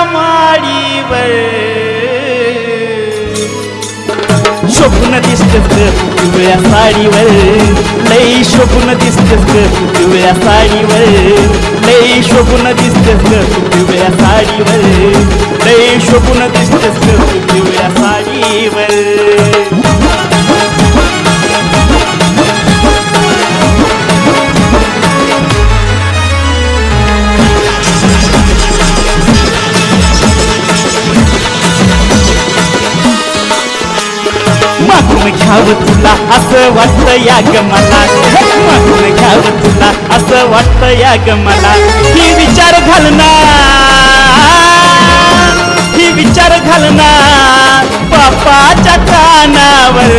माडीवर शोभून दिसतेस ग पिवळ्या साडीवर लई शोभून दिसतेस ग पिवळ्या साडीवर लई शोभून दिसतेस ग पिवळ्या साडीवर लई शोभून दिसतेस ग पिवळ्या साडीवर मागून घ्यावं तुला असं वाटतं या ग मला मागून घ्यावं तुला असं वाटतं या ग मला ही विचार घालणार बापाच्या कानावर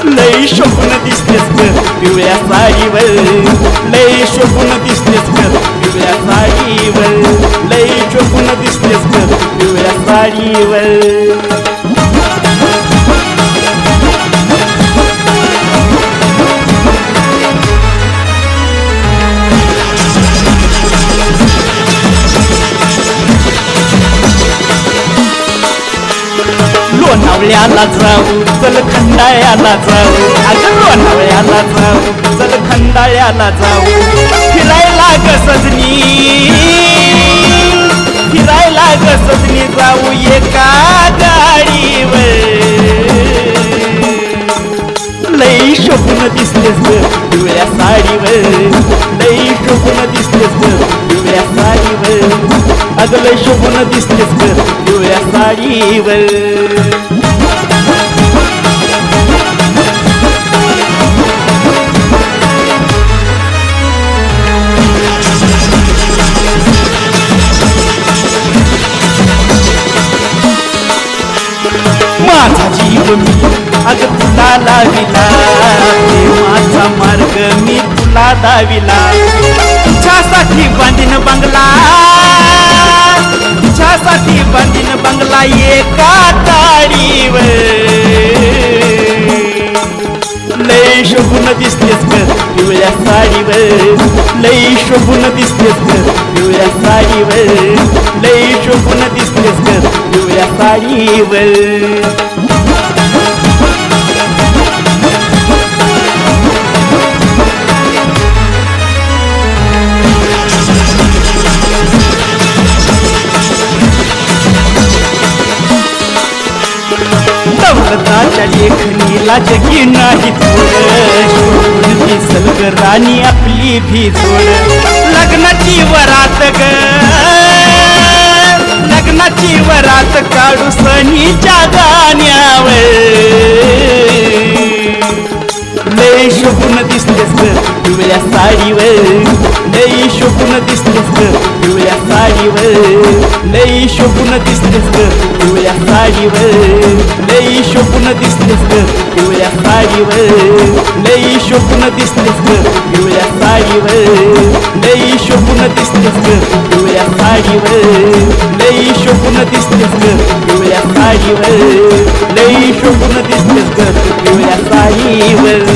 लई शोभून दिसतेस ग पिवळ्या साडीवर लई शोभून दिसतेस ग पिवळ्या साडीवर लई शोभून दिसतेस ग पिवळ्या साडीवर लोणावळ्याला जाऊ चल खंडाळ्याला जाऊ अगं लोणावळ्याला जाऊ चल खंडाळ्याला जाऊ फिरायला ग सजनी जाऊ एका गाडीवर लई शोभून दिसतेस ग पिवळ्या साडीवर लई शोभून दिसतेस ग पिवळ्या साडीवर अगं लई शोभून दिसतेस ग पिवळ्या साडीवर माझा जीव मी अगं तुला लाविला माझा मार्ग मी तुला दाविला तुझ्यासाठी बांधीन बंगला एका ताडीवर लई शोभून दिसतेस ग पिवळ्या साडीवर लई शोभून दिसतेस ग पिवळ्या साडीवर लई शोभून दिसतेस ग पिवळ्या साडीवर दौलताच्या लेखणीला जगी नाही थोडं दिसल ग राणी आपली भी जोड लग्नाची वरात काढू सणीच्या गाण्यावर लई शोभून दिसतेस ग पिवळ्या साडीवर लई शोभून दिसतेस ग पिवळ्या साडीवर लई शोभून दिसतेस ग पिवळ्या साडीवर लई शोभून दिसतेस ग पिवळ्या साडीवर लई शोभून दिसतेस ग पिवळ्या साडीवर लई शोभून दिसतेस ग पिवळ्या साडीवर लई शोभून दिसतेस ग पिवळ्या साडीवर लई शोभून दिसतेस ग पिवळ्या साडीवर